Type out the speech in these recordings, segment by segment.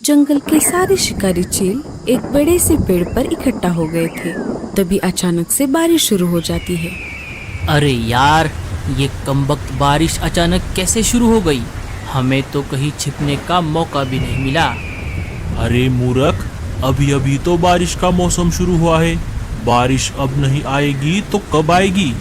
जंगल के सारे शिकारी चील एक बड़े से पेड़ पर इकट्ठा हो गए थे। तभी अचानक से बारिश शुरू हो जाती है। अरे यार, ये कमबख्त बारिश अचानक कैसे शुरू हो गई? हमें तो कहीं छिपने का मौका भी नहीं मिला। अरे मूर्ख, अभी अभी तो बारिश का मौसम शुरू हुआ है। बारिश अब नहीं आएगी तो कब आएगी?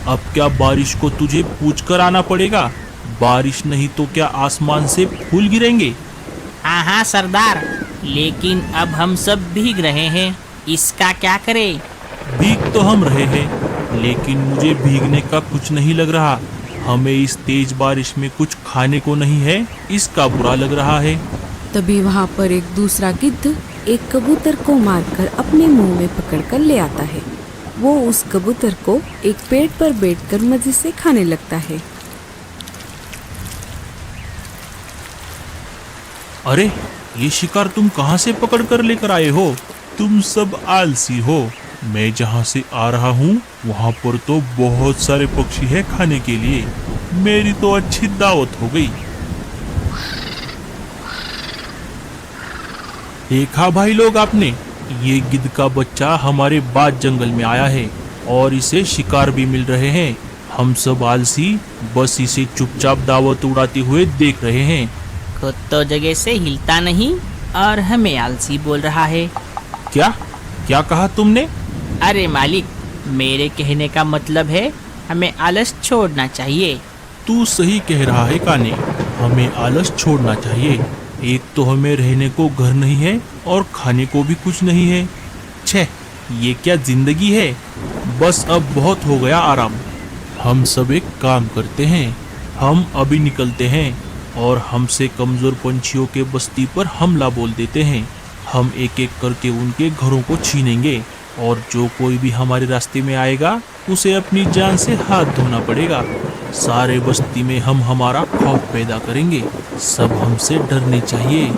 अब क्या बारिश को तुझे पूछ कर आना पड़ेगा? बारिश नहीं तो क्या आसमान से फूल गिरेंगे? हाँ हाँ सरदार, लेकिन अब हम सब भीग रहे हैं, इसका क्या करें? भीग तो हम रहे हैं, लेकिन मुझे भीगने का कुछ नहीं लग रहा। हमें इस तेज बारिश में कुछ खाने को नहीं है, इसका बुरा लग रहा है। तभी वहाँ पर एक दूसरा गिद्ध एक कबूतर को मारकर अपने मुंह में पकड़कर ले आता है। वो उस कबूतर को एक पेड़ पर बैठकर मजे से खाने लगता है। अरे, ये शिकार तुम कहाँ से पकड़ कर लेकर आए हो? तुम सब आलसी हो। मैं जहाँ से आ रहा हूँ वहाँ पर तो बहुत सारे पक्षी हैं खाने के लिए। मेरी तो अच्छी दावत हो गई। देखा भाई लोग आपने, ये गिद्ध का बच्चा हमारे बाद जंगल में आया है और इसे शिकार भी मिल रहे हैं। हम सब आलसी बस इसे चुपचाप दावत उड़ाते हुए देख रहे हैं। खुद तो जगह से हिलता नहीं और हमें आलसी बोल रहा है। क्या क्या कहा तुमने? अरे मालिक, मेरे कहने का मतलब है हमें आलस छोड़ना चाहिए। तू सही कह रहा है काने, हमें आलस छोड़ना चाहिए। एक तो हमें रहने को घर नहीं है और खाने को भी कुछ नहीं है। छे, ये क्या जिंदगी है? बस अब बहुत हो गया आराम। हम सब एक काम करते हैं, हम अभी निकलते हैं और हमसे कमजोर पंछियों के बस्ती पर हमला बोल देते हैं। हम एक एक करके उनके घरों को छीनेंगे और जो कोई भी हमारे रास्ते में आएगा उसे अपनी जान से हाथ धोना पड़ेगा। सारे बस्ती में हम हमारा खौफ पैदा करेंगे। सब हमसे डरने चाहिए।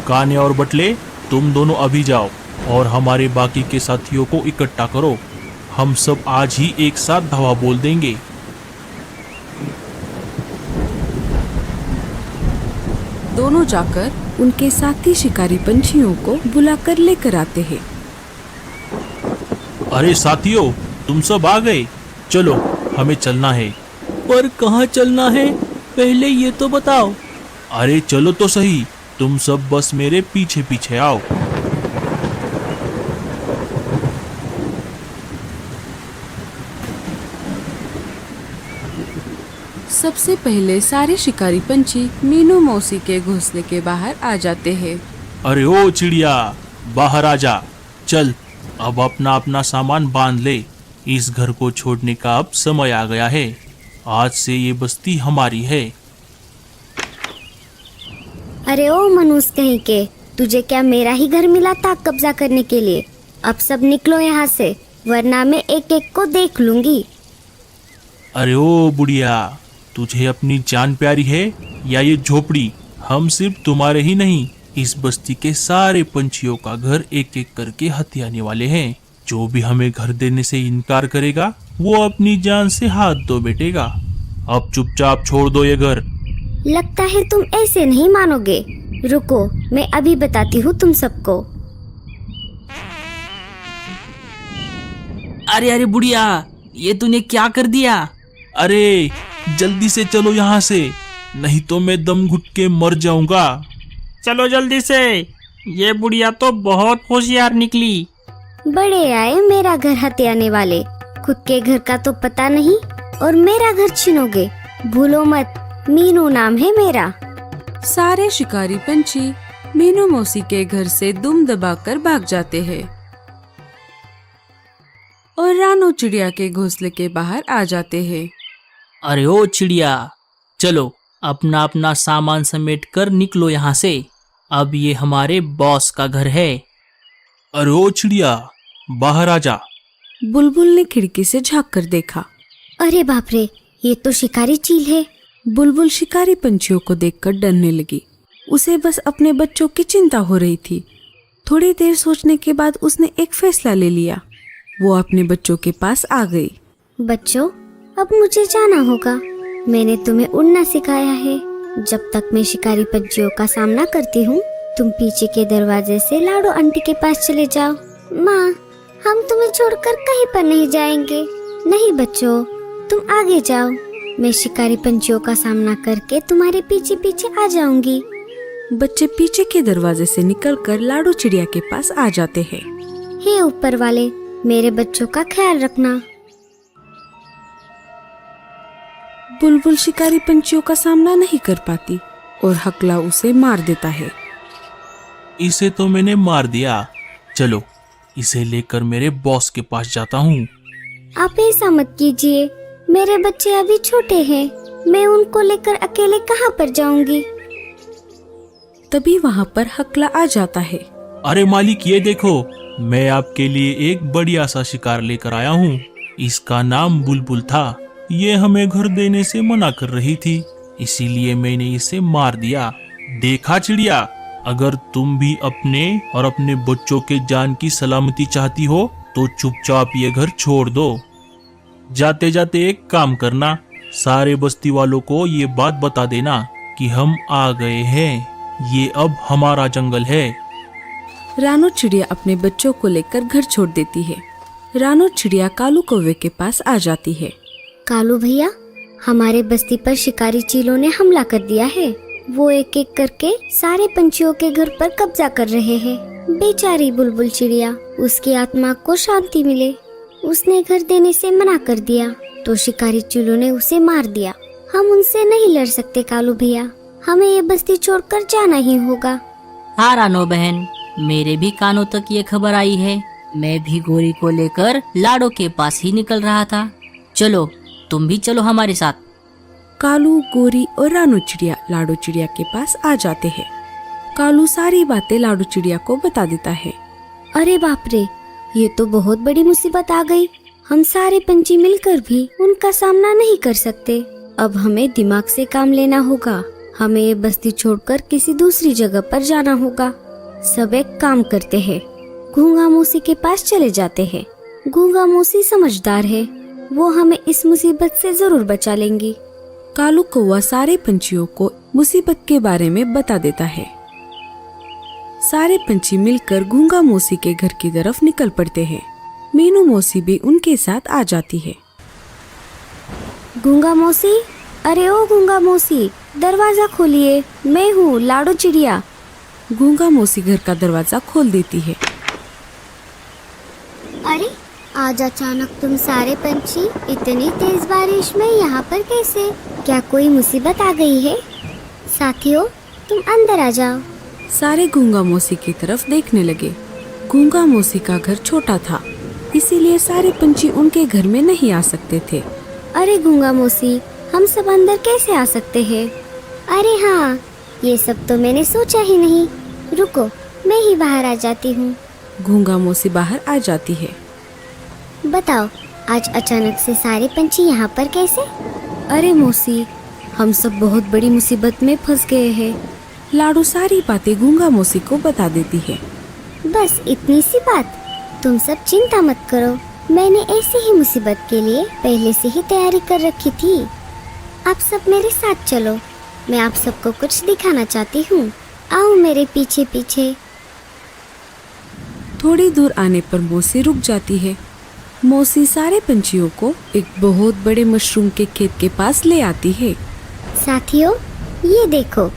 काने और बटले, तुम दोनों अभी जाओ और हमारे बाकी के साथियों को इकट्ठा करो। हम सब आज ही एक साथ धावा बोल देंगे। दोनों जाकर उनके साथी शिकारी पंछियों को बुलाकर लेकर आते हैं। अरे साथियों, तुम सब आ गए? चलो, हमें चलना है। पर कहाँ चलना है, पहले ये तो बताओ। अरे चलो तो सही, तुम सब बस मेरे पीछे पीछे आओ। सबसे पहले सारे शिकारी पंछी मीनू मौसी के घोंसले के बाहर आ जाते हैं। अरे ओ चिड़िया, बाहर आ जा। चल, अब अपना अपना सामान बांध ले। इस घर को छोड़ने का अब समय आ गया है। आज से ये बस्ती हमारी है। अरे ओ मनुष्य कहीं के, तुझे क्या मेरा ही घर मिला था कब्जा करने के लिए? अब सब निकलो यहाँ से, वरना मैं एक एक को देख लूंगी। अरे ओ बुढ़िया, तुझे अपनी जान प्यारी है या ये झोपड़ी? हम सिर्फ तुम्हारे ही नहीं, इस बस्ती के सारे पंछियों का घर एक एक करके हथियाने वाले हैं। जो भी हमें घर देने से इनकार करेगा वो अपनी जान से हाथ धो बैठेगा। अब चुपचाप छोड़ दो ये घर। लगता है तुम ऐसे नहीं मानोगे। रुको, मैं अभी बताती हूँ तुम सबको। अरे अरे बुढ़िया, ये तूने क्या कर दिया? अरे जल्दी से चलो यहाँ से, नहीं तो मैं दम घुट के मर जाऊंगा। चलो जल्दी से, ये बुढ़िया तो बहुत होशियार निकली। बड़े आए मेरा घर हथियाने वाले, खुद के घर का तो पता नहीं और मेरा घर छीनोगे। भूलो मत, मीनू नाम है मेरा। सारे शिकारी पंछी मीनू मौसी के घर से दुम दबाकर भाग जाते हैं और रानू चिड़िया के घोंसले के बाहर आ जाते हैं। अरे ओ चिड़िया, चलो अपना अपना सामान समेट कर निकलो यहाँ से। अब ये हमारे बॉस का घर है। अरे ओ चिड़िया, बाहर आ जा। बुलबुल ने खिड़की से झांक कर देखा। अरे बाप रे, ये तो शिकारी चील है। बुलबुल शिकारी पंछियों को देखकर डरने लगी। उसे बस अपने बच्चों की चिंता हो रही थी। थोड़ी देर सोचने के बाद उसने एक फैसला ले लिया। वो अपने बच्चों के पास आ गई। बच्चों, अब मुझे जाना होगा। मैंने तुम्हें उड़ना सिखाया है। जब तक मैं शिकारी पंछियों का सामना करती हूँ, तुम पीछे के दरवाजे से लाडो आंटी के पास चले जाओ। माँ, हम तुम्हें छोड़कर कहीं पर नहीं जाएंगे। नहीं बच्चों, तुम आगे जाओ। मैं शिकारी पंछियों का सामना करके तुम्हारे पीछे पीछे आ जाऊंगी। बच्चे पीछे के दरवाजे से निकलकर लाडो चिड़िया के पास आ जाते हैं। हे ऊपर वाले, मेरे बच्चों का ख्याल रखना। बुलबुल शिकारी पंछियों का सामना नहीं कर पाती और हकला उसे मार देता है। इसे तो मैंने मार दिया। चलो, इसे लेकर मेरे बॉस के पास जाता हूँ। आप ऐसा मत कीजिए, मेरे बच्चे अभी छोटे हैं। मैं उनको लेकर अकेले कहाँ पर जाऊंगी। तभी वहाँ पर हकला आ जाता है। अरे मालिक, ये देखो, मैं आपके लिए एक बढ़िया सा शिकार लेकर आया हूँ। इसका नाम बुलबुल था। ये हमें घर देने से मना कर रही थी, इसीलिए मैंने इसे मार दिया। देखा चिड़िया, अगर तुम भी अपने और अपने बच्चों के जान की सलामती चाहती हो तो चुपचाप ये घर छोड़ दो। जाते जाते एक काम करना, सारे बस्ती वालों को ये बात बता देना कि हम आ गए हैं। ये अब हमारा जंगल है। रानो चिड़िया अपने बच्चों को लेकर घर छोड़ देती है। रानो चिड़िया कालू कौवे के पास आ जाती है। कालू भैया, हमारे बस्ती पर शिकारी चीलों ने हमला कर दिया है। वो एक एक करके सारे पंछियों के घर पर कब्जा कर रहे हैं। बेचारी बुलबुल चिड़िया, उसकी आत्मा को शांति मिले, उसने घर देने से मना कर दिया तो शिकारी चीलों ने उसे मार दिया। हम उनसे नहीं लड़ सकते कालू भैया, हमें ये बस्ती छोड़कर जाना ही होगा। हाँ रानो बहन, मेरे भी कानों तक ये खबर आई है। मैं भी गोरी को लेकर लाडो के पास ही निकल रहा था। चलो, तुम भी चलो हमारे साथ। कालू, गोरी और रानो चिड़िया लाडो चिड़िया के पास आ जाते हैं। कालू सारी बातें लाडो चिड़िया को बता देता है। अरे बाप रे, ये तो बहुत बड़ी मुसीबत आ गई। हम सारे पंछी मिलकर भी उनका सामना नहीं कर सकते। अब हमें दिमाग से काम लेना होगा। हमें ये बस्ती छोड़कर किसी दूसरी जगह पर जाना होगा। सब एक काम करते हैं, गूंगा मौसी के पास चले जाते हैं। गूंगा मौसी समझदार है, वो हमें इस मुसीबत से जरूर बचा लेंगी। कालू कौवा सारे पंछियों को मुसीबत के बारे में बता देता है। सारे पंछी मिलकर गूंगा मौसी के घर की तरफ निकल पड़ते हैं। मीनू मौसी भी उनके साथ आ जाती है। गूंगा मौसी, अरे ओ गूंगा मौसी, दरवाजा खोलिए, मैं हूँ लाडो चिड़िया। गूंगा मौसी घर का दरवाजा खोल देती है। अरे आज अचानक तुम सारे पंछी इतनी तेज बारिश में यहाँ पर कैसे? क्या कोई मुसीबत आ गई है? साथियों, तुम अंदर आ जाओ। सारे गूंगा मौसी की तरफ देखने लगे। गूंगा मौसी का घर छोटा था, इसीलिए सारे पंछी उनके घर में नहीं आ सकते थे। अरे गूंगा मौसी, हम सब अंदर कैसे आ सकते हैं? अरे हाँ, ये सब तो मैंने सोचा ही नहीं। रुको, मैं ही बाहर आ जाती हूँ। गूंगा मौसी बाहर आ जाती है। बताओ, आज अचानक से सारे पंछी यहाँ पर कैसे? अरे मौसी, हम सब बहुत बड़ी मुसीबत में फंस गए हैं। लाडो सारी बातें गूंगा मौसी को बता देती है। बस इतनी सी बात? तुम सब चिंता मत करो, मैंने ऐसी ही मुसीबत के लिए पहले से ही तैयारी कर रखी थी। आप सब मेरे साथ चलो, मैं आप सबको कुछ दिखाना चाहती हूँ। आओ मेरे पीछे पीछे। थोड़ी दूर आने पर मौसी रुक जाती है। मौसी सारे पंछियों को एक बहुत बड़े मशरूम के खेत के पास ले आती है। साथियों, ये देखो,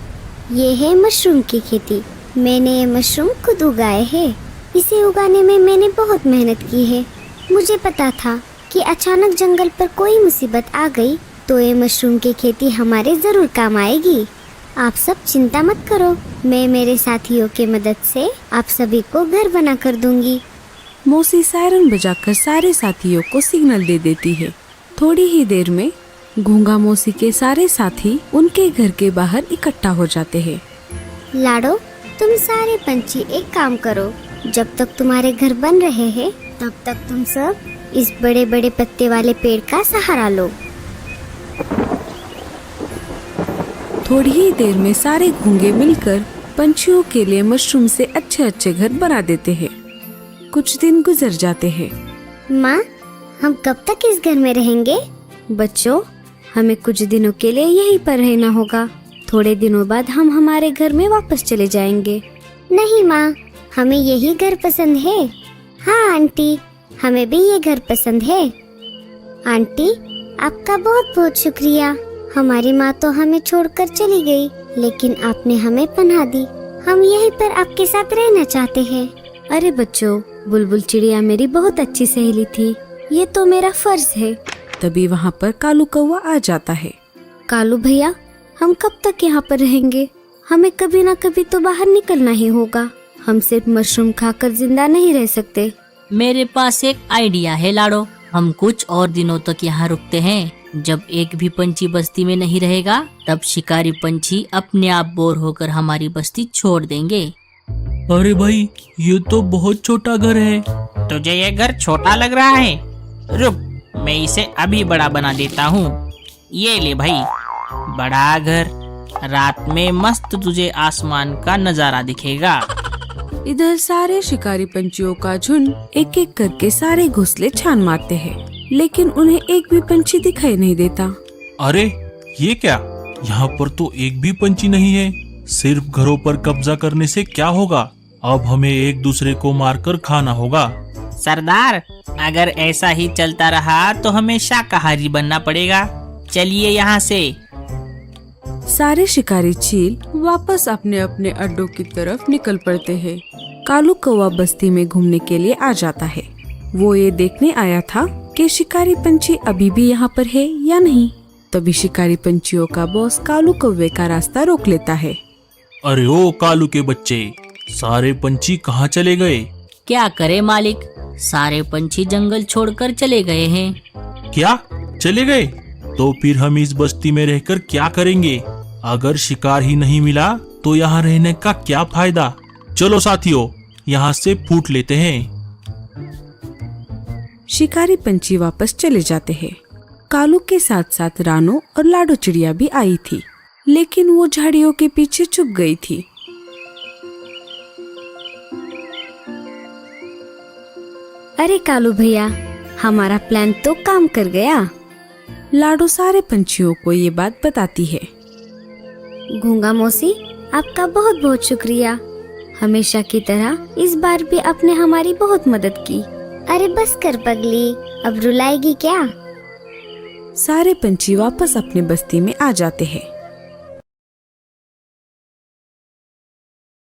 ये है मशरूम की खेती। मैंने ये मशरूम खुद उगाए हैं। इसे उगाने में मैंने बहुत मेहनत की है। मुझे पता था कि अचानक जंगल पर कोई मुसीबत आ गई तो ये मशरूम की खेती हमारे जरूर काम आएगी। आप सब चिंता मत करो, मैं मेरे साथियों के मदद से आप सभी को घर बना कर दूंगी। मौसी सायरन बजाकर सारे साथियों को सिग्नल दे देती है। थोड़ी ही देर में गूंगा मौसी के सारे साथी उनके घर के बाहर इकट्ठा हो जाते हैं। लाडो, तुम सारे पंछी एक काम करो, जब तक तुम्हारे घर बन रहे हैं तब तक तुम सब इस बड़े बड़े पत्ते वाले पेड़ का सहारा लो। थोड़ी ही देर में सारे घोंगे मिलकर पंछियों के लिए मशरूम से अच्छे अच्छे घर बना देते हैं। कुछ दिन गुजर जाते हैं। माँ, हम कब तक इस घर में रहेंगे? बच्चों, हमें कुछ दिनों के लिए यहीं पर रहना होगा। थोड़े दिनों बाद हम हमारे घर में वापस चले जाएंगे। नहीं माँ, हमें यही घर पसंद है। हाँ आंटी, हमें भी ये घर पसंद है। आंटी, आपका बहुत बहुत शुक्रिया। हमारी माँ तो हमें छोड़कर चली गई, लेकिन आपने हमें पनाह दी। हम यहीं पर आपके साथ रहना चाहते हैं। अरे बच्चों, बुलबुल चिड़िया मेरी बहुत अच्छी सहेली थी, ये तो मेरा फर्ज है। तभी वहाँ पर कालू कौवा आ जाता है। कालू भैया, हम कब तक यहाँ पर रहेंगे? हमें कभी ना कभी तो बाहर निकलना ही होगा। हम सिर्फ मशरूम खाकर जिंदा नहीं रह सकते। मेरे पास एक आइडिया है लाडो। हम कुछ और दिनों तक यहाँ रुकते हैं। जब एक भी पंछी बस्ती में नहीं रहेगा, तब शिकारी पंछी अपने आप बोर होकर हमारी बस्ती छोड़ देंगे। अरे भाई, ये तो बहुत छोटा घर है। तुझे ये घर छोटा लग रहा है? रुक, मैं इसे अभी बड़ा बना देता हूँ। ये ले भाई, बड़ा घर। रात में मस्त तुझे आसमान का नजारा दिखेगा। इधर सारे शिकारी पंछियों का झुंड एक एक करके सारे घोंसले छान मारते हैं, लेकिन उन्हें एक भी पंछी दिखाई नहीं देता। अरे ये क्या, यहाँ पर तो एक भी पंछी नहीं है। सिर्फ घरों पर कब्जा करने से क्या होगा? अब हमें एक दूसरे को मारकर खाना होगा। सरदार, अगर ऐसा ही चलता रहा तो हमें शाकाहारी बनना पड़ेगा। चलिए यहाँ से। सारे शिकारी चील वापस अपने अपने अड्डों की तरफ निकल पड़ते हैं। कालू कौवा बस्ती में घूमने के लिए आ जाता है। वो ये देखने आया था कि शिकारी पंछी अभी भी यहाँ पर है या नहीं। तभी शिकारी पंछियों का बॉस कालू कौवे का रास्ता रोक लेता है। अरे ओ कालू के बच्चे, सारे पंछी कहाँ चले गए? क्या करे मालिक, सारे पंछी जंगल छोड़कर चले गए हैं। क्या चले गए? तो फिर हम इस बस्ती में रहकर क्या करेंगे? अगर शिकार ही नहीं मिला तो यहाँ रहने का क्या फायदा? चलो साथियों, यहाँ से फूट लेते हैं। शिकारी पंछी वापस चले जाते हैं। कालू के साथ साथ रानो और लाडो चिड़िया भी आई थी, लेकिन वो झाड़ियों के पीछे छुप गई थी। अरे कालू भैया, हमारा प्लान तो काम कर गया। लाडो सारे पंछियों को ये बात बताती है। गूंगा मौसी, आपका बहुत बहुत शुक्रिया। हमेशा की तरह इस बार भी आपने हमारी बहुत मदद की। अरे बस कर पगली, अब रुलाएगी क्या? सारे पंछी वापस अपने बस्ती में आ जाते हैं।